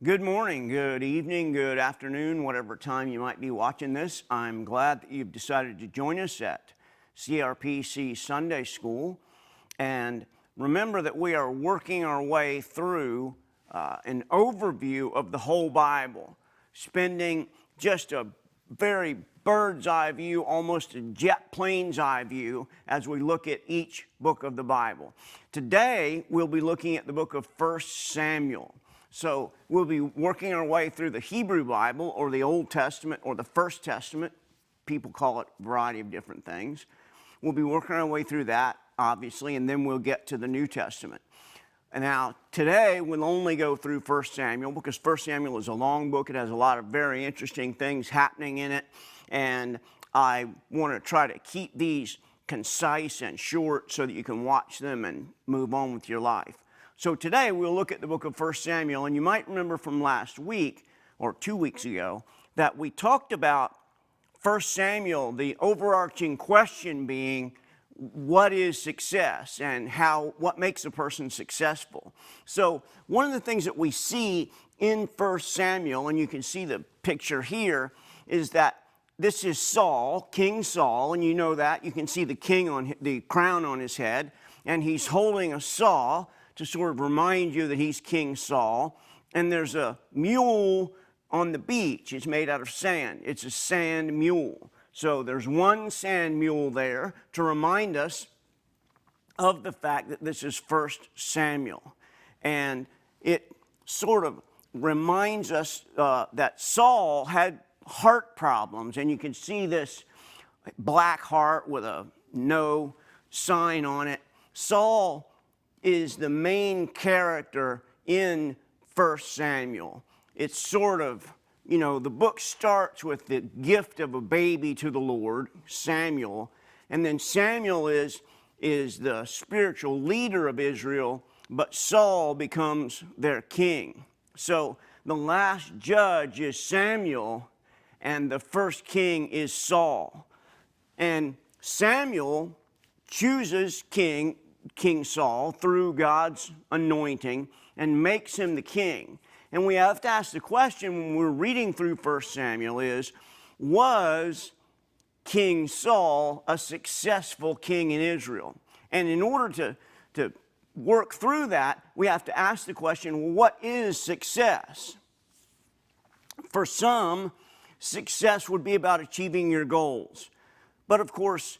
Good morning, good evening, good afternoon, whatever time you might be watching this. I'm glad that you've decided to join us at CRPC Sunday School. And remember that we are working our way through an overview of the whole Bible, spending just a very bird's eye view, almost a jet plane's eye view, as we look at each book of the Bible. Today, we'll be looking at the book of 1 Samuel. So we'll be working our way through the Hebrew Bible, or the Old Testament, or the First Testament. People call it a variety of different things. We'll be working our way through that, obviously, and then we'll get to the New Testament. And now, today, we'll only go through 1 Samuel, because 1 Samuel is a long book. It has a lot of very interesting things happening in it, and I want to try to keep these concise and short so that you can watch them and move on with your life. So today we'll look at the book of 1 Samuel, and you might remember from last week, or 2 weeks ago, that we talked about 1 Samuel, the overarching question being, what is success and what makes a person successful? So one of the things that we see in 1 Samuel, and you can see the picture here, is that this is Saul, King Saul, and you know that. You can see the crown on his head, and he's holding a saw to sort of remind you that he's King Saul. And there's a mule on the beach. It's made out of sand. It's a sand mule. So there's one sand mule there to remind us of the fact that this is 1 Samuel. And it sort of reminds us that Saul had heart problems. And you can see this black heart with a no sign on it. Saul is the main character in 1 Samuel. It's sort of, the book starts with the gift of a baby to the Lord, Samuel, and then Samuel is the spiritual leader of Israel, but Saul becomes their king. So the last judge is Samuel, and the first king is Saul. And Samuel chooses King Saul through God's anointing and makes him the king. And we have to ask the question when we're reading through 1 Samuel is, was King Saul a successful king in Israel? And in order to work through that, we have to ask the question, well, what is success? For some, success would be about achieving your goals. But of course,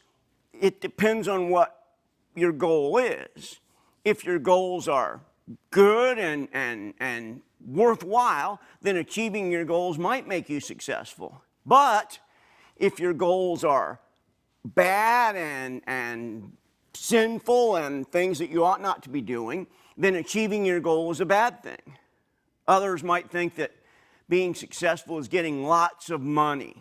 it depends on what your goal is. If your goals are good and worthwhile, then achieving your goals might make you successful. But if your goals are bad and sinful and things that you ought not to be doing, then achieving your goal is a bad thing. Others might think that being successful is getting lots of money,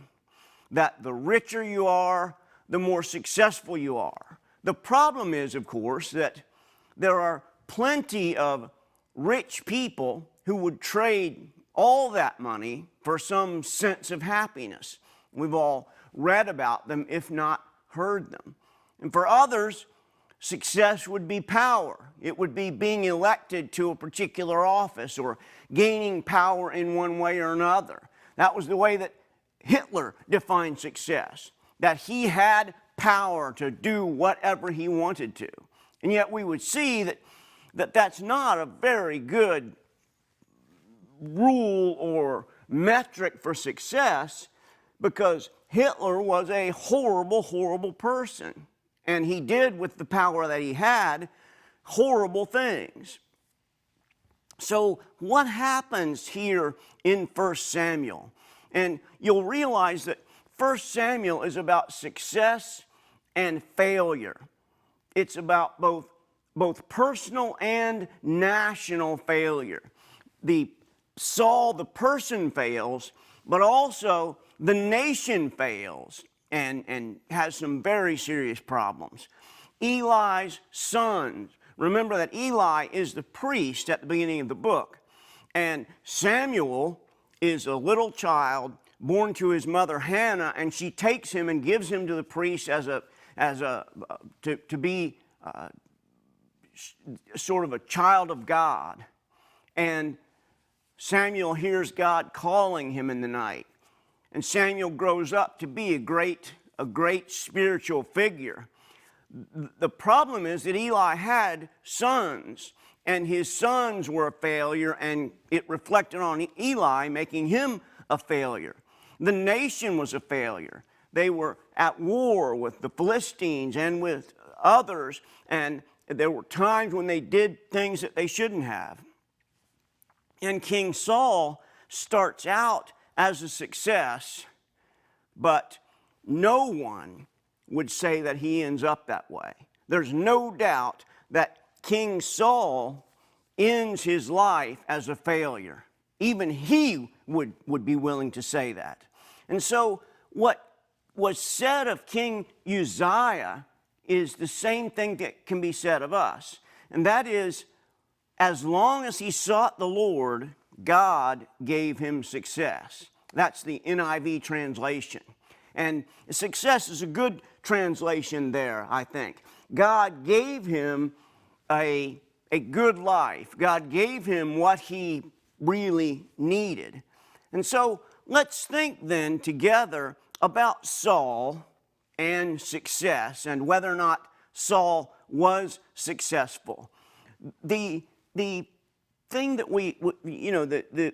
that the richer you are, the more successful you are. The problem is, of course, that there are plenty of rich people who would trade all that money for some sense of happiness. We've all read about them, if not heard them. And for others, success would be power. It would be being elected to a particular office or gaining power in one way or another. That was the way that Hitler defined success, that he had power to do whatever he wanted to. And yet we would see that that's not a very good rule or metric for success, because Hitler was a horrible, horrible person. And he did, with the power that he had, horrible things. So what happens here in 1 Samuel? And you'll realize that 1 Samuel is about success and failure. It's about both personal and national failure. Saul, the person, fails, but also the nation fails and has some very serious problems. Eli's sons. Remember that Eli is the priest at the beginning of the book, and Samuel is a little child born to his mother Hannah, and she takes him and gives him to the priest to be sort of a child of God. And Samuel hears God calling him in the night. And Samuel grows up to be a great spiritual figure. The problem is that Eli had sons, and his sons were a failure, and it reflected on Eli, making him a failure. The nation was a failure. They were at war with the Philistines and with others, and there were times when they did things that they shouldn't have. And King Saul starts out as a success, but no one would say that he ends up that way. There's no doubt that King Saul ends his life as a failure. Even he would be willing to say that. And so what was said of King Uzziah is the same thing that can be said of us. And that is, as long as he sought the Lord, God gave him success. That's the NIV translation. And success is a good translation there, I think. God gave him a good life. God gave him what he really needed. And so let's think then together about Saul and success and whether or not Saul was successful. The thing that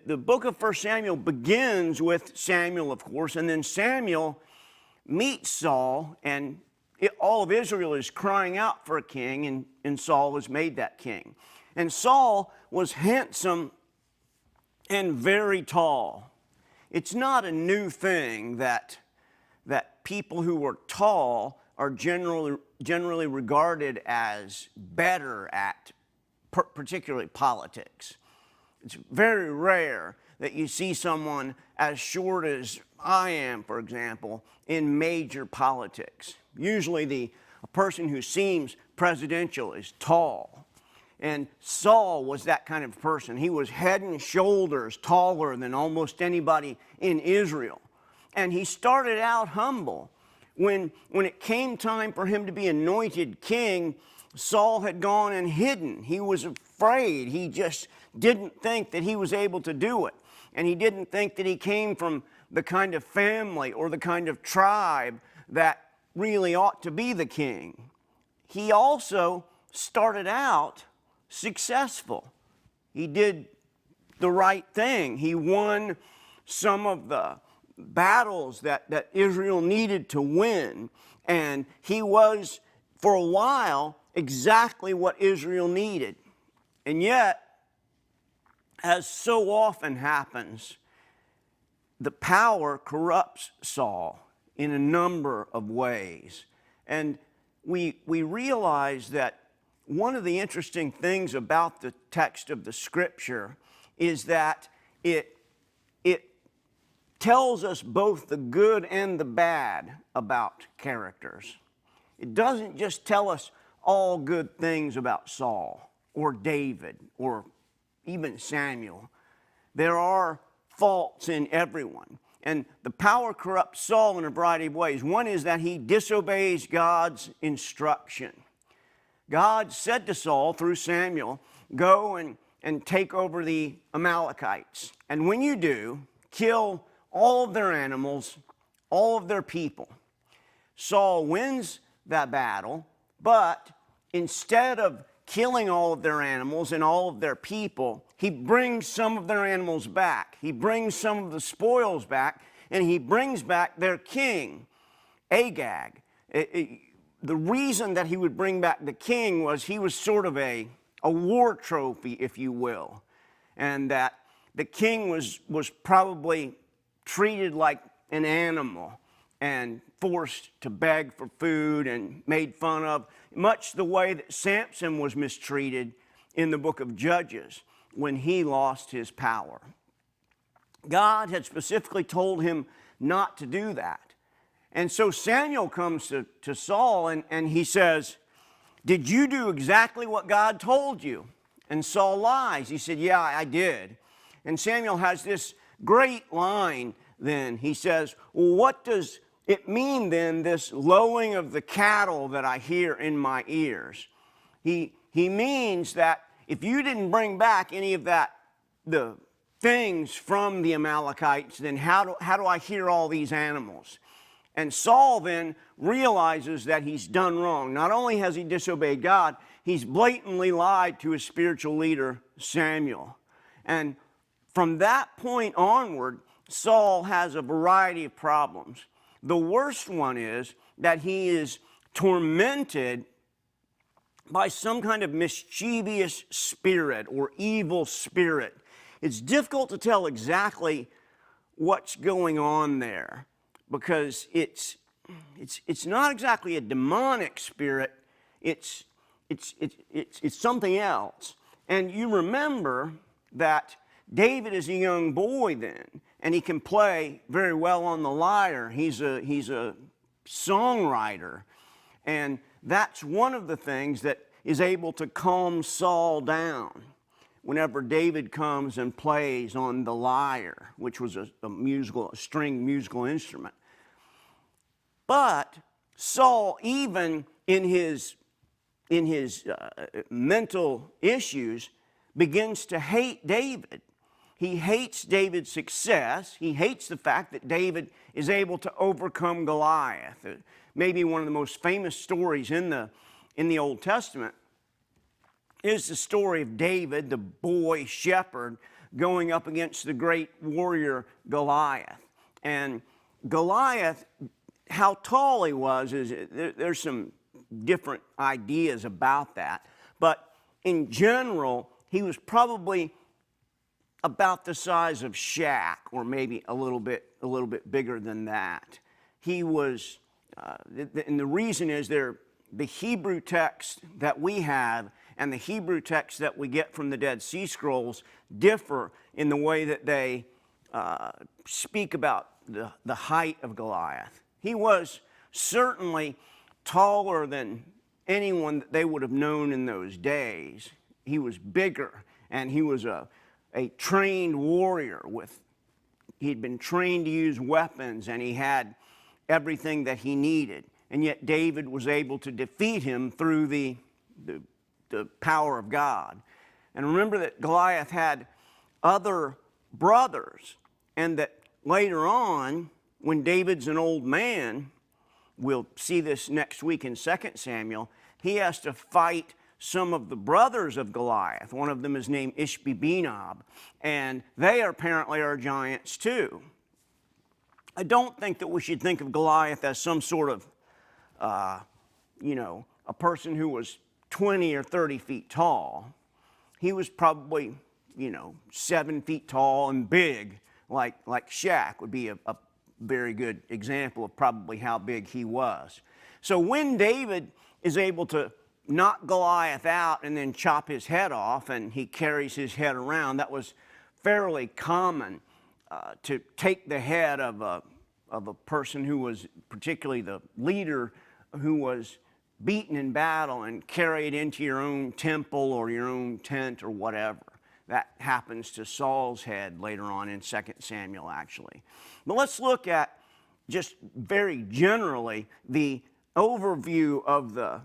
the book of 1 Samuel begins with Samuel, of course, and then Samuel meets Saul, and all of Israel is crying out for a king, and Saul was made that king. And Saul was handsome and very tall. It's not a new thing that people who are tall are generally regarded as better at particularly politics. It's very rare that you see someone as short as I am, for example, in major politics. Usually a person who seems presidential is tall. And Saul was that kind of person. He was head and shoulders taller than almost anybody in Israel. And he started out humble. When it came time for him to be anointed king, Saul had gone and hidden. He was afraid. He just didn't think that he was able to do it. And he didn't think that he came from the kind of family or the kind of tribe that really ought to be the king. He also started out successful. He did the right thing. He won some of the battles that Israel needed to win. And he was, for a while, exactly what Israel needed. And yet, as so often happens, the power corrupts Saul in a number of ways. And we realize that one of the interesting things about the text of the Scripture is that it tells us both the good and the bad about characters. It doesn't just tell us all good things about Saul or David or even Samuel. There are faults in everyone. And the power corrupts Saul in a variety of ways. One is that he disobeys God's instruction. God said to Saul through Samuel, go and take over the Amalekites. And when you do, kill all of their animals, all of their people. Saul wins that battle, but instead of killing all of their animals and all of their people, he brings some of their animals back. He brings some of the spoils back, and he brings back their king, Agag. The reason that he would bring back the king was he was sort of a war trophy, if you will, and that the king was probably treated like an animal and forced to beg for food and made fun of, much the way that Samson was mistreated in the book of Judges when he lost his power. God had specifically told him not to do that. And so Samuel comes to Saul and he says, did you do exactly what God told you? And Saul lies. He said, yeah, I did. And Samuel has this great line then. He says, well, what does it mean then, this lowing of the cattle that I hear in my ears? He means that if you didn't bring back any of that, the things from the Amalekites, then how do I hear all these animals? And Saul then realizes that he's done wrong. Not only has he disobeyed God, he's blatantly lied to his spiritual leader, Samuel. And from that point onward, Saul has a variety of problems. The worst one is that he is tormented by some kind of mischievous spirit or evil spirit. It's difficult to tell exactly what's going on there, because it's not exactly a demonic spirit. It's something else. And you remember that David is a young boy then, and he can play very well on the lyre. He's a songwriter, and that's one of the things that is able to calm Saul down whenever David comes and plays on the lyre, which was a string musical instrument. But Saul, even in his mental issues, begins to hate David. He hates David's success. He hates the fact that David is able to overcome Goliath. Maybe one of the most famous stories in the Old Testament is the story of David, the boy shepherd, going up against the great warrior Goliath. And Goliath, how tall he was, there's some different ideas about that. But in general, he was probably about the size of Shaq, or maybe a little bit bigger than that. He was, and the reason is the Hebrew text that we have and the Hebrew text that we get from the Dead Sea Scrolls differ in the way that they speak about the height of Goliath. He was certainly taller than anyone that they would have known in those days. He was bigger, and he was a trained warrior. He'd been trained to use weapons, and he had everything that he needed. And yet David was able to defeat him through the power of God. And remember that Goliath had other brothers, and that later on, when David's an old man, we'll see this next week in 2 Samuel, he has to fight some of the brothers of Goliath. One of them is named Ishbi-Benob, and they apparently are giants too. I don't think that we should think of Goliath as some sort of, a person who was 20 or 30 feet tall. He was probably, 7 feet tall and big, like Shaq would be a very good example of probably how big he was. So when David is able to knock Goliath out and then chop his head off, and he carries his head around, that was fairly common to take the head of a person who was, particularly the leader, who was beaten in battle, and carry it into your own temple or your own tent or whatever. That happens to Saul's head later on in 2 Samuel, actually. But let's look at, just very generally, the overview of the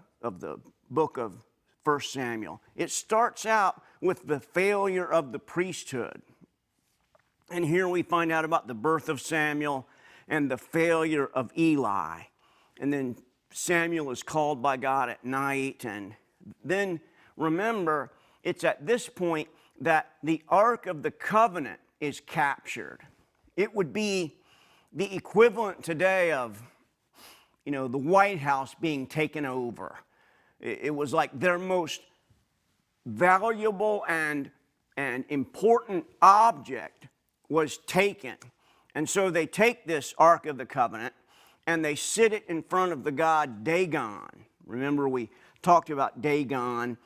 book of 1 Samuel. It starts out with the failure of the priesthood. And here we find out about the birth of Samuel and the failure of Eli. And then Samuel is called by God at night. And then remember, it's at this point that the Ark of the Covenant is captured. It would be the equivalent today of, the White House being taken over. It was like their most valuable and important object was taken. And so they take this Ark of the Covenant and they sit it in front of the god Dagon. Remember, we talked about Dagon.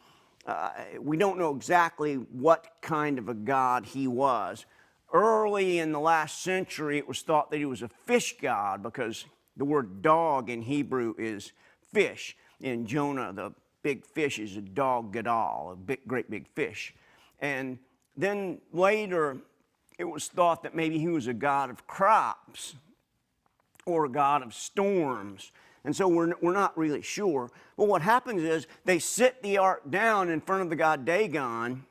We don't know exactly what kind of a god he was. Early in the last century, it was thought that he was a fish god, because the word dog in Hebrew is fish. In Jonah, the big fish is a dog gadol, a great big fish. And then later, it was thought that maybe he was a god of crops or a god of storms. And so we're not really sure. But what happens is they sit the ark down in front of the god Dagon,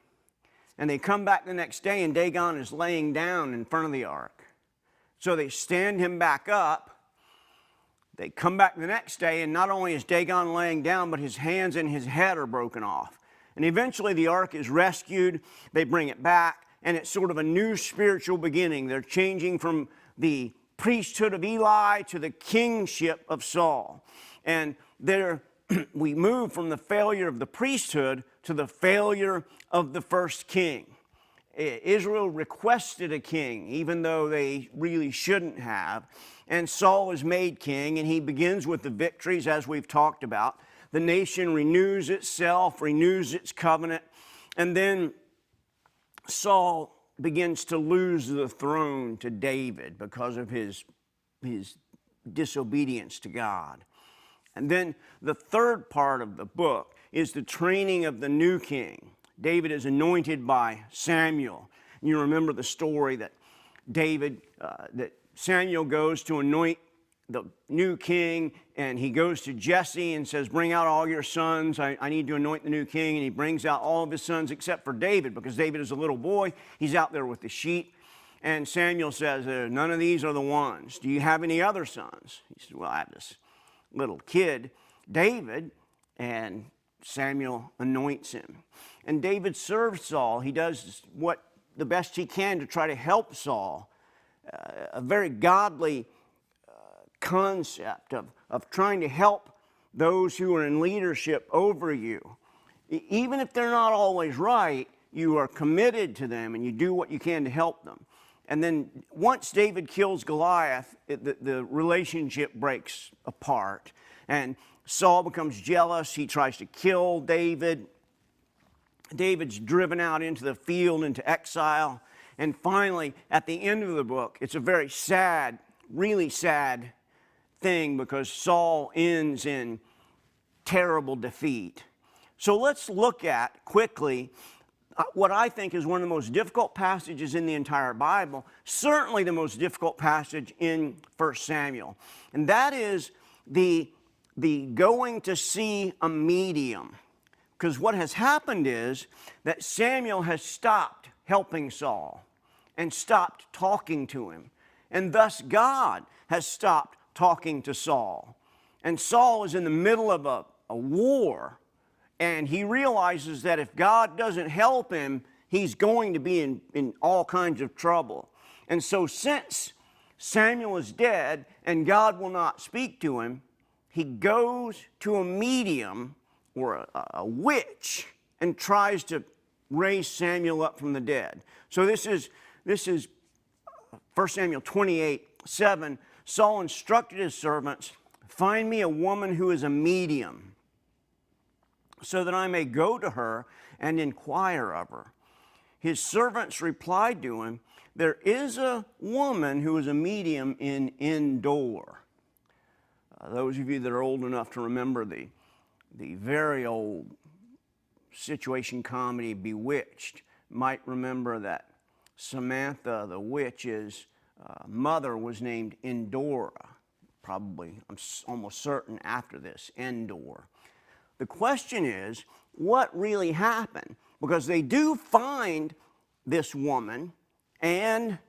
And they come back the next day, and Dagon is laying down in front of the ark. So they stand him back up. They come back the next day, and not only is Dagon laying down, but his hands and his head are broken off. And eventually the ark is rescued. They bring it back, and it's sort of a new spiritual beginning. They're changing from the priesthood of Eli to the kingship of Saul. And we move from the failure of the priesthood to the failure of the first king. Israel requested a king, even though they really shouldn't have. And Saul is made king, and he begins with the victories, as we've talked about. The nation renews itself, renews its covenant, and then Saul begins to lose the throne to David because of his disobedience to God. And then the third part of the book is the training of the new king. David is anointed by Samuel. You remember the story that that Samuel goes to anoint the new king, and he goes to Jesse and says, bring out all your sons. I need to anoint the new king. And he brings out all of his sons except for David, because David is a little boy. He's out there with the sheep. And Samuel says, none of these are the ones. Do you have any other sons? He says, well, I have this little kid, David. And Samuel anoints him. And David serves Saul. He does the best he can to try to help Saul. A very godly concept of trying to help those who are in leadership over you. Even if they're not always right, you are committed to them and you do what you can to help them. And then once David kills Goliath, the relationship breaks apart. And Saul becomes jealous. He tries to kill David. David's driven out into the field, into exile. And finally, at the end of the book, it's a very sad, really sad thing, because Saul ends in terrible defeat. So let's look at quickly what I think is one of the most difficult passages in the entire Bible, certainly the most difficult passage in 1 Samuel. And that is the going to see a medium. Because what has happened is that Samuel has stopped helping Saul and stopped talking to him. And thus God has stopped talking to Saul. And Saul is in the middle of a war, and he realizes that if God doesn't help him, he's going to be in all kinds of trouble. And so since Samuel is dead and God will not speak to him, he goes to a medium or a witch and tries to raise Samuel up from the dead. So this is 1 Samuel 28:7. Saul instructed his servants, find me a woman who is a medium, so that I may go to her and inquire of her. His servants replied to him, there is a woman who is a medium in Endor. Those of you that are old enough to remember the very old situation comedy Bewitched might remember that Samantha the witch's mother was named Endora, probably, I'm almost certain after this, Endor. The question is, what really happened? Because they do find this woman, and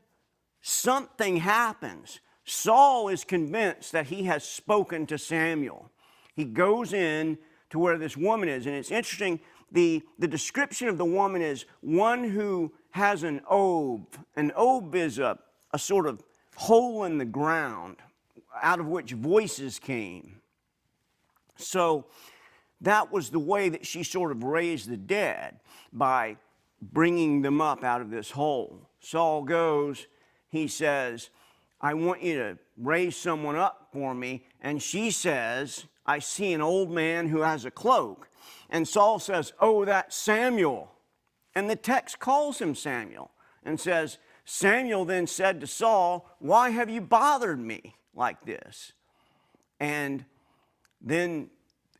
something happens. Saul is convinced that he has spoken to Samuel. He goes in to where this woman is, and it's interesting, the description of the woman is one who has an obe. An obe is a sort of hole in the ground out of which voices came. So that was the way that she sort of raised the dead, by bringing them up out of this hole. Saul goes, he says, I want you to raise someone up for me. And she says, I see an old man who has a cloak. And Saul says, oh, that's Samuel. And the text calls him Samuel and says, Samuel then said to Saul, why have you bothered me like this? And then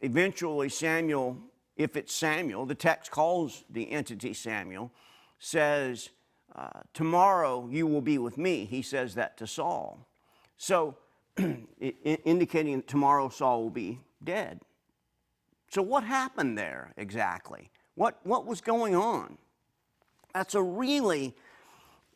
eventually Samuel, if it's Samuel, the text calls the entity Samuel, says, tomorrow you will be with me. He says that to Saul. So, indicating that tomorrow Saul will be dead. So what happened there exactly? What was going on? That's a really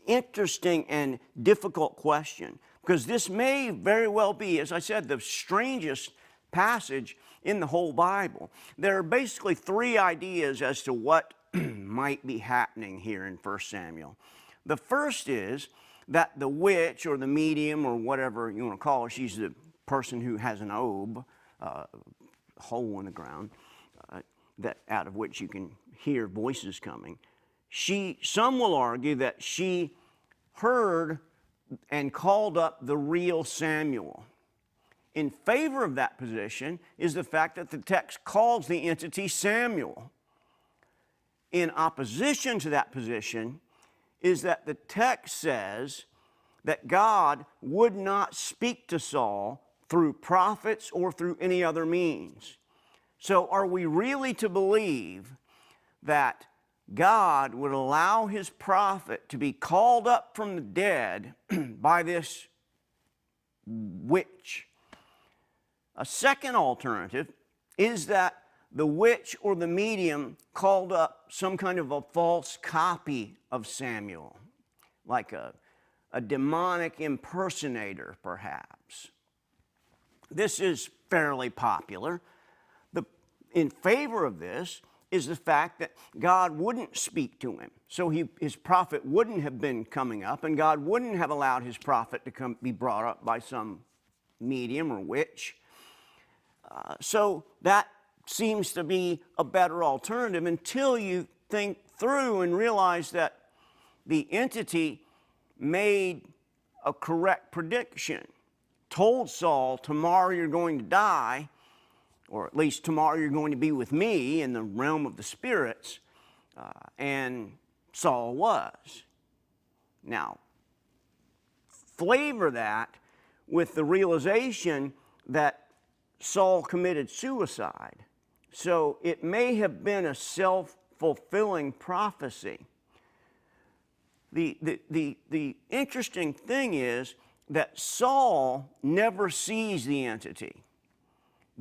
interesting and difficult question, because this may very well be, as I said, the strangest passage in the whole Bible. There are basically three ideas as to what might be happening here in 1 Samuel. The first is that the witch or the medium or whatever you want to call her, she's the person who has an obe, hole in the ground, that out of which you can hear voices coming. Some will argue that she heard and called up the real Samuel. In favor of that position is the fact that the text calls the entity Samuel. In opposition to that position is that the text says that God would not speak to Saul through prophets or through any other means. So are we really to believe that God would allow his prophet to be called up from the dead by this witch? A second alternative is that the witch or the medium called up some kind of a false copy of Samuel, like a demonic impersonator, perhaps. This is fairly popular. In favor of this is the fact that God wouldn't speak to him. So his prophet wouldn't have been coming up, and God wouldn't have allowed his prophet to be brought up by some medium or witch. So that seems to be a better alternative until you think through and realize that the entity made a correct prediction, told Saul, tomorrow you're going to die, or at least tomorrow you're going to be with me in the realm of the spirits, and Saul was. Now, flavor that with the realization that Saul committed suicide. So it may have been a self-fulfilling prophecy. The interesting thing is that Saul never sees the entity.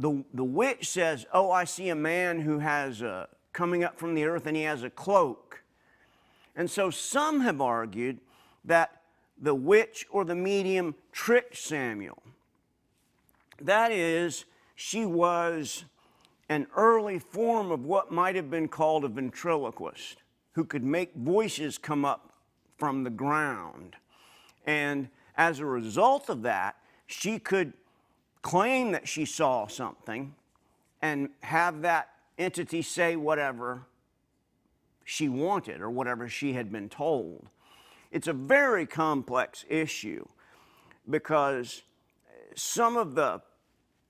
The witch says, oh, I see a man who has coming up from the earth and he has a cloak. And so some have argued that the witch or the medium tricked Samuel. That is, she was an early form of what might have been called a ventriloquist, who could make voices come up from the ground. And as a result of that, she could claim that she saw something and have that entity say whatever she wanted or whatever she had been told. It's a very complex issue because some of the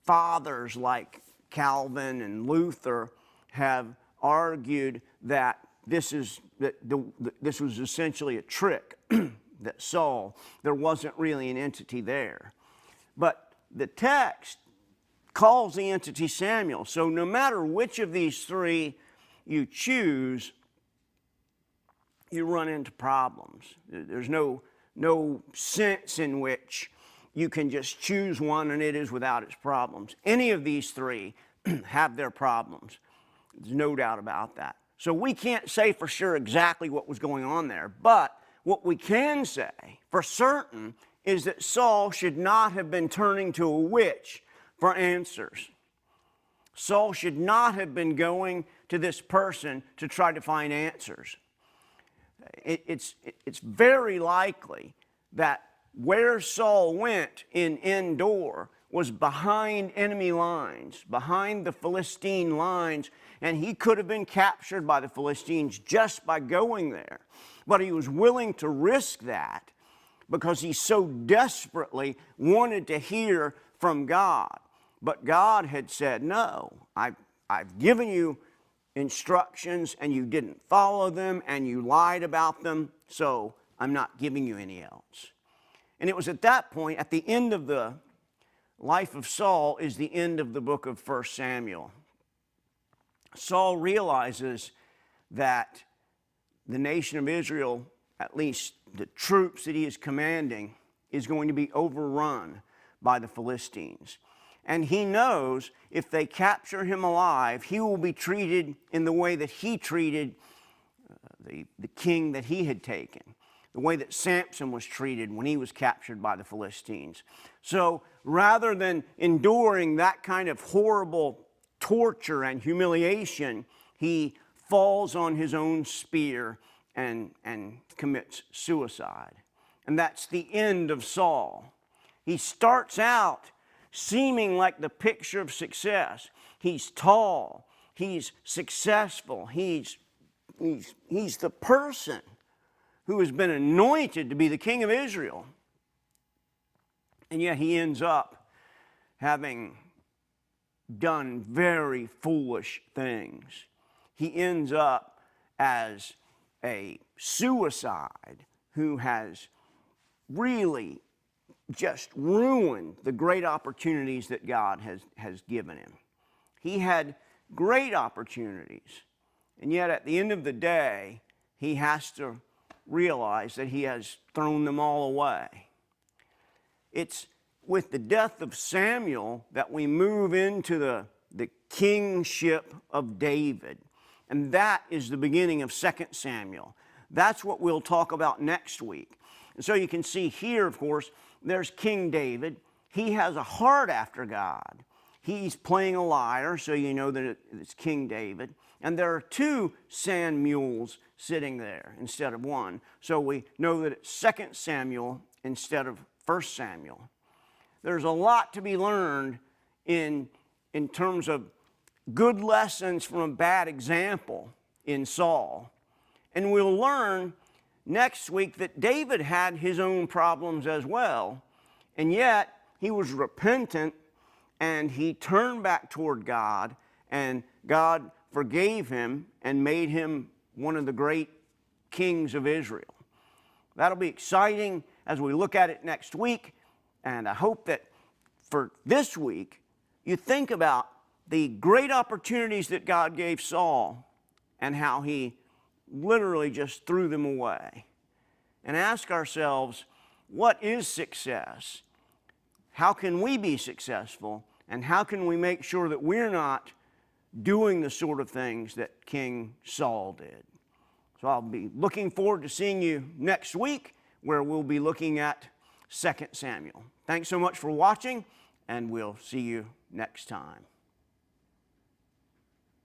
fathers like Calvin and Luther have argued that this was essentially a trick, that Saul, there wasn't really an entity there. But the text calls the entity Samuel. So no matter which of these three you choose, you run into problems. There's no sense in which you can just choose one and it is without its problems. Any of these three have their problems. There's no doubt about that. So we can't say for sure exactly what was going on there, but what we can say for certain is that Saul should not have been turning to a witch for answers. Saul should not have been going to this person to try to find answers. It's very likely that where Saul went in Endor was behind enemy lines, behind the Philistine lines, and he could have been captured by the Philistines just by going there. But he was willing to risk that because he so desperately wanted to hear from God. But God had said, no, I've given you instructions and you didn't follow them and you lied about them, so I'm not giving you any else. And it was at that point, at the end of the life of Saul, is the end of the book of 1 Samuel. Saul realizes that the nation of Israel, at least the troops that he is commanding, is going to be overrun by the Philistines. And he knows if they capture him alive, he will be treated in the way that he treated the king that he had taken, the way that Samson was treated when he was captured by the Philistines. So rather than enduring that kind of horrible torture and humiliation, he falls on his own spear and commits suicide. And that's the end of Saul. He starts out seeming like the picture of success. He's tall, he's successful, he's the person who has been anointed to be the king of Israel. And yet he ends up having done very foolish things. He ends up as a suicide who has really just ruined the great opportunities that God has given him. He had great opportunities, and yet at the end of the day, he has to realize that he has thrown them all away. It's with the death of Samuel that we move into the kingship of David. And that is the beginning of 2 Samuel. That's what we'll talk about next week. And so you can see here, of course, there's King David. He has a heart after God. He's playing a lyre, so you know that it's King David. And there are 2 sand mules sitting there instead of 1. So we know that it's 2 Samuel instead of 1 Samuel. There's a lot to be learned in terms of good lessons from a bad example in Saul. And we'll learn next week that David had his own problems as well, and yet he was repentant and he turned back toward God, and God forgave him and made him one of the great kings of Israel. That'll be exciting as we look at it next week, and I hope that for this week you think about the great opportunities that God gave Saul and how he literally just threw them away. And ask ourselves, what is success? How can we be successful? And how can we make sure that we're not doing the sort of things that King Saul did? So I'll be looking forward to seeing you next week, where we'll be looking at 2 Samuel. Thanks so much for watching, and we'll see you next time.